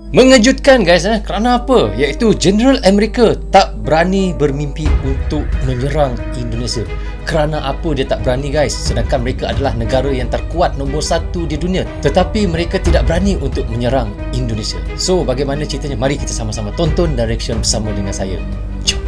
Mengejutkan guys, kerana apa? Iaitu Jeneral Amerika tak berani bermimpi untuk menyerang Indonesia. Kerana apa dia tak berani guys? Sedangkan mereka adalah negara yang terkuat nombor 1 di dunia, tetapi mereka tidak berani untuk menyerang Indonesia. So bagaimana ceritanya? Mari kita sama-sama tonton dan reaction bersama dengan saya. Jom.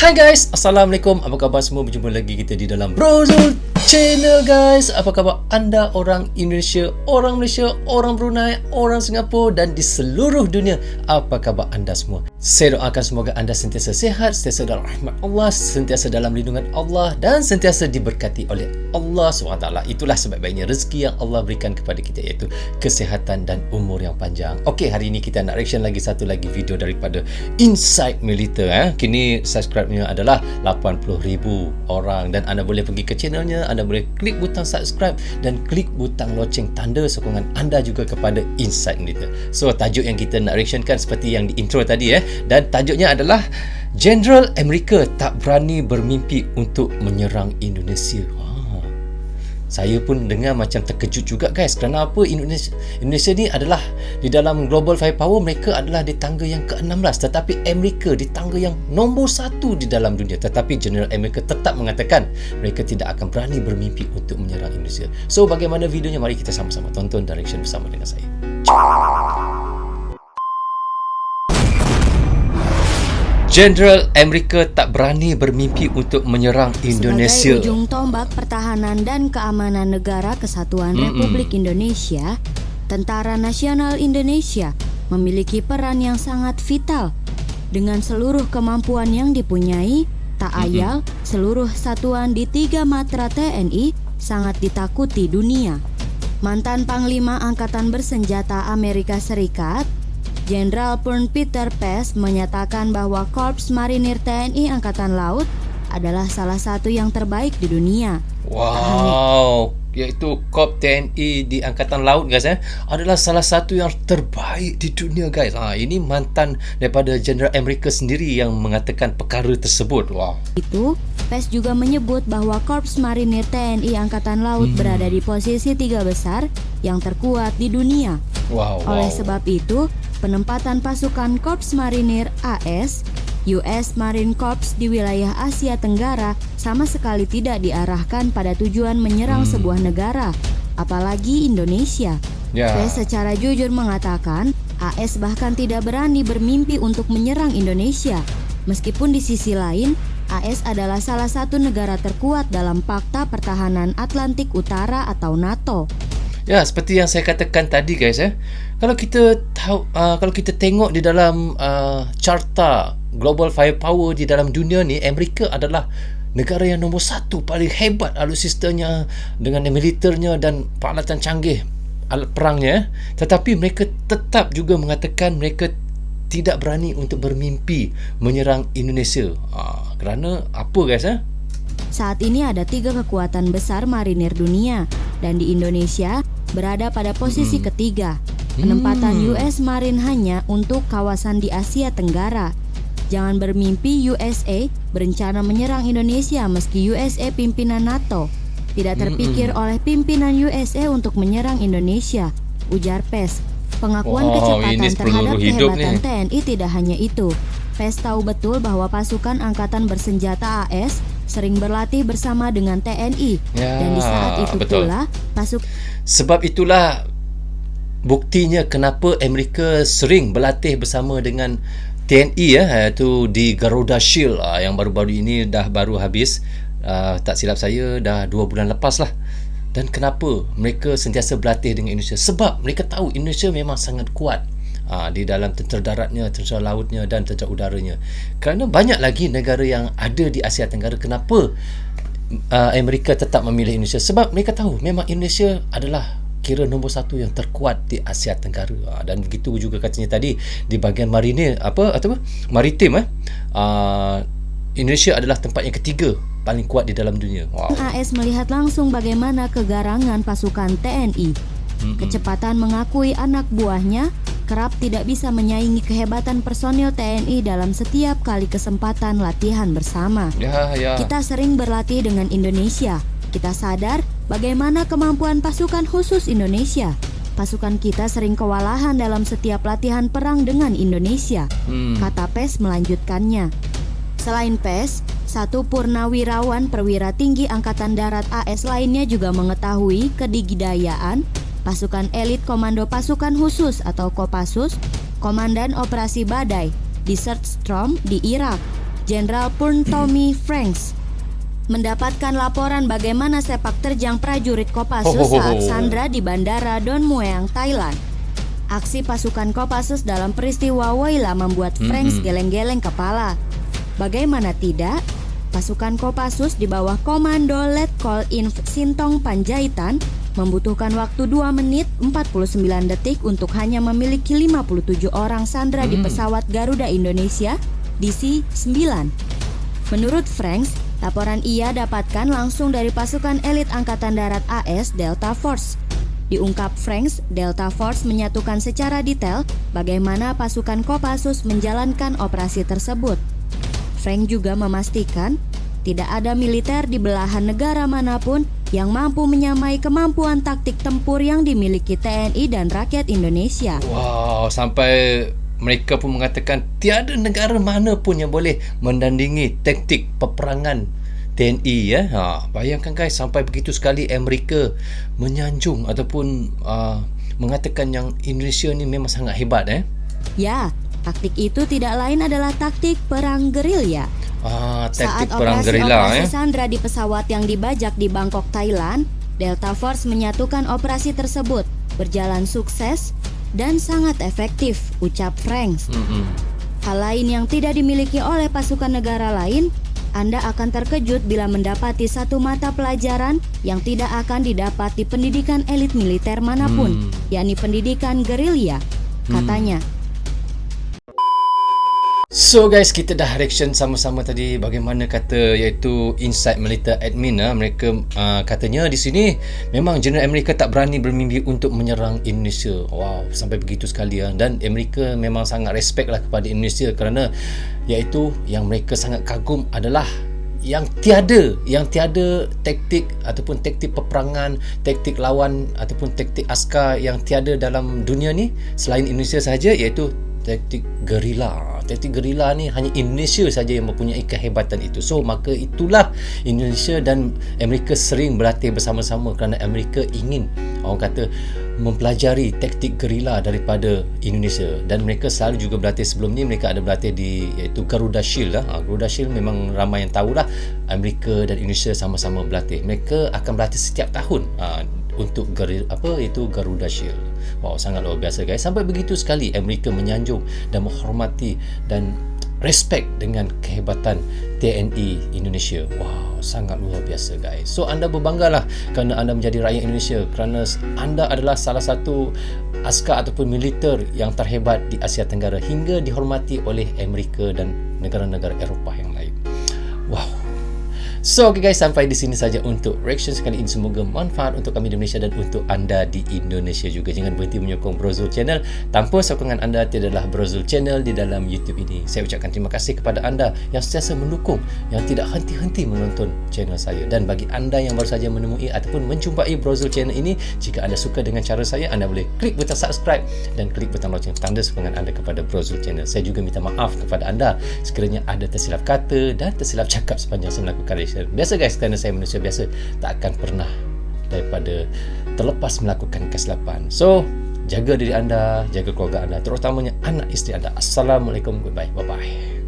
Hai guys, Assalamualaikum. Apa khabar semua? Berjumpa lagi kita di dalam Brozul Channel guys. Apa khabar anda orang Indonesia, orang Malaysia, orang Brunei, orang Singapura dan di seluruh dunia? Apa khabar anda semua? Saya doakan semoga anda sentiasa sihat, sentiasa dalam rahmat Allah, sentiasa dalam lindungan Allah dan sentiasa diberkati oleh Allah SWT. Itulah sebaik-baiknya rezeki yang Allah berikan kepada kita, iaitu kesihatan dan umur yang panjang. Okey, hari ini kita nak reaction lagi satu lagi video daripada Inside Militer. Kini subscribe-nya adalah 80,000 orang dan anda boleh pergi ke channelnya, anda boleh klik butang subscribe dan klik butang loceng tanda sokongan anda juga kepada Inside Militer. So tajuk yang kita nak reactionkan seperti yang di intro tadi dan tajuknya adalah Jeneral Amerika tak berani bermimpi untuk menyerang Indonesia. Saya pun dengar macam terkejut juga guys. Kerana apa? Indonesia ni adalah di dalam global firepower, mereka adalah di tangga yang ke-16, tetapi Amerika di tangga yang nombor 1 di dalam dunia. Tetapi Jeneral Amerika tetap mengatakan mereka tidak akan berani bermimpi untuk menyerang Indonesia. So bagaimana videonya? Mari kita sama-sama tonton dan reaction bersama dengan saya. Jeneral Amerika tak berani bermimpi untuk menyerang Indonesia. Sebagai ujung tombak pertahanan dan keamanan negara Kesatuan Republik Indonesia, Tentara Nasional Indonesia memiliki peran yang sangat vital. Dengan seluruh kemampuan yang dipunyai, tak ayal seluruh satuan di 3 matra TNI sangat ditakuti dunia. Mantan Panglima Angkatan Bersenjata Amerika Serikat, Jenderal Peter Pace menyatakan bahwa Korps Marinir TNI Angkatan Laut adalah salah satu yang terbaik di dunia. Wow, iaitu Korps TNI di Angkatan Laut guys adalah salah satu yang terbaik di dunia guys. Ini mantan daripada Jeneral Amerika sendiri yang mengatakan perkara tersebut. Wow. Itu Pace juga menyebut bahwa Korps Marinir TNI Angkatan Laut berada di posisi 3 besar yang terkuat di dunia. Wow. Oleh sebab itu, penempatan pasukan Korps Marinir AS, US Marine Corps di wilayah Asia Tenggara sama sekali tidak diarahkan pada tujuan menyerang sebuah negara, apalagi Indonesia. Pace secara jujur mengatakan, AS bahkan tidak berani bermimpi untuk menyerang Indonesia. Meskipun di sisi lain, AS adalah salah satu negara terkuat dalam Pakta Pertahanan Atlantik Utara atau NATO. Ya, seperti yang saya katakan tadi guys kalau kita tahu, kalau kita tengok di dalam carta global firepower di dalam dunia ni, Amerika adalah negara yang nombor 1 paling hebat alutsistanya dengan militernya dan peralatan canggih alat perangnya. Tetapi mereka tetap juga mengatakan mereka tidak berani untuk bermimpi menyerang Indonesia. Kerana apa guys Saat ini ada 3 kekuatan besar marinir dunia dan di Indonesia berada pada posisi ketiga. Penempatan US Marine hanya untuk kawasan di Asia Tenggara. Jangan bermimpi USA berencana menyerang Indonesia meski USA pimpinan NATO. Tidak terpikir oleh pimpinan USA untuk menyerang Indonesia, ujar Pace. Pengakuan kecepatan terhadap kehebatan TNI tidak hanya itu. Pace tahu betul bahwa pasukan angkatan bersenjata AS sering berlatih bersama dengan TNI dan di saat itu pula sebab itulah buktinya kenapa Amerika sering berlatih bersama dengan TNI iaitu di Garuda Shield yang baru-baru ini dah baru habis, tak silap saya dah 2 bulan lepas lah. Dan kenapa mereka sentiasa berlatih dengan Indonesia? Sebab mereka tahu Indonesia memang sangat kuat di dalam tentera daratnya, tentera lautnya dan tentera udaranya. Kerana banyak lagi negara yang ada di Asia Tenggara. Kenapa Amerika tetap memilih Indonesia? Sebab mereka tahu memang Indonesia adalah kira nombor 1 yang terkuat di Asia Tenggara. Dan begitu juga katanya tadi di bahagian marinir maritim Indonesia adalah tempat yang ketiga paling kuat di dalam dunia. AS melihat langsung bagaimana kegarangan pasukan TNI. Kecepatan mengakui anak buahnya, kerap tidak bisa menyaingi kehebatan personil TNI dalam setiap kali kesempatan latihan bersama. Ya. Kita sering berlatih dengan Indonesia. Kita sadar bagaimana kemampuan pasukan khusus Indonesia. Pasukan kita sering kewalahan dalam setiap latihan perang dengan Indonesia, kata Pes melanjutkannya. Selain Pes, satu purnawirawan perwira tinggi Angkatan Darat AS lainnya juga mengetahui kedigidayaan pasukan elit Komando Pasukan Khusus atau Kopassus, Komandan Operasi Badai, Desert Storm di Irak, Jenderal Purn Tommy Franks, mendapatkan laporan bagaimana sepak terjang prajurit Kopassus saat sandra di Bandara Don Mueang, Thailand. Aksi pasukan Kopassus dalam peristiwa Woyla membuat Franks geleng-geleng kepala. Bagaimana tidak, pasukan Kopassus di bawah komando Letkol Inf Sintong Panjaitan membutuhkan waktu 2 menit 49 detik untuk hanya memiliki 57 orang sandra di pesawat Garuda Indonesia DC-9. Menurut Franks, laporan ia dapatkan langsung dari pasukan elit Angkatan Darat AS Delta Force. Diungkap Franks, Delta Force menyatukan secara detail bagaimana pasukan Kopassus menjalankan operasi tersebut. Frank juga memastikan tidak ada militer di belahan negara manapun yang mampu menyamai kemampuan taktik tempur yang dimiliki TNI dan rakyat Indonesia. Wow, sampai mereka pun mengatakan tiada negara mana pun yang boleh mendandingi taktik peperangan TNI ya. Bayangkan guys, sampai begitu sekali Amerika menyanjung ataupun mengatakan yang Indonesia ni memang sangat hebat Ya, taktik itu tidak lain adalah taktik perang gerilya. Taktik Saat perang gerila operasi sandra di pesawat yang dibajak di Bangkok, Thailand, Delta Force menyatukan operasi tersebut, berjalan sukses dan sangat efektif, ucap Franks. Hal lain yang tidak dimiliki oleh pasukan negara lain, Anda akan terkejut bila mendapati satu mata pelajaran yang tidak akan didapat di pendidikan elit militer manapun, yakni pendidikan gerilya, katanya. So guys, kita dah reaction sama-sama tadi bagaimana kata iaitu Inside Military Admin mereka katanya di sini memang Jeneral Amerika tak berani bermimpi untuk menyerang Indonesia. Wow, sampai begitu sekali dan Amerika memang sangat respect lah kepada Indonesia kerana iaitu yang mereka sangat kagum adalah yang tiada taktik ataupun taktik peperangan, taktik lawan ataupun taktik askar yang tiada dalam dunia ni selain Indonesia sahaja, iaitu taktik gerila. Taktik gerila ni hanya Indonesia saja yang mempunyai kehebatan itu. So maka itulah Indonesia dan Amerika sering berlatih bersama-sama kerana Amerika ingin orang kata mempelajari taktik gerila daripada Indonesia. Dan mereka selalu juga berlatih sebelum ni, mereka ada berlatih di iaitu Garuda Shield Garuda Shield memang ramai yang tahulah Amerika dan Indonesia sama-sama berlatih. Mereka akan berlatih setiap tahun untuk Garuda Shield. Wow, sangat luar biasa guys. Sampai begitu sekali Amerika menyanjung dan menghormati dan respect dengan kehebatan TNI Indonesia. Wow, sangat luar biasa guys. So anda berbanggalah kerana anda menjadi rakyat Indonesia, kerana anda adalah salah satu askar ataupun militer yang terhebat di Asia Tenggara hingga dihormati oleh Amerika dan negara-negara Eropah yang lain. Wow. So okay guys, sampai di sini saja untuk reaction sekali ini. Semoga manfaat untuk kami di Malaysia dan untuk anda di Indonesia juga. Jangan berhenti menyokong Brozul Channel. Tanpa sokongan anda tiadalah Brozul Channel di dalam YouTube ini. Saya ucapkan terima kasih kepada anda yang sentiasa mendukung, yang tidak henti-henti menonton channel saya. Dan bagi anda yang baru saja menemui ataupun menjumpai Brozul Channel ini, jika anda suka dengan cara saya, anda boleh klik butang subscribe dan klik butang lonceng tanda sokongan anda kepada Brozul Channel. Saya juga minta maaf kepada anda sekiranya ada tersilap kata dan tersilap cakap sepanjang saya melakukan reaction. Biasa guys, kerana saya manusia biasa, tak akan pernah daripada terlepas melakukan kesilapan. So, jaga diri anda, jaga keluarga anda, terutamanya anak isteri anda. Assalamualaikum, goodbye, bye-bye.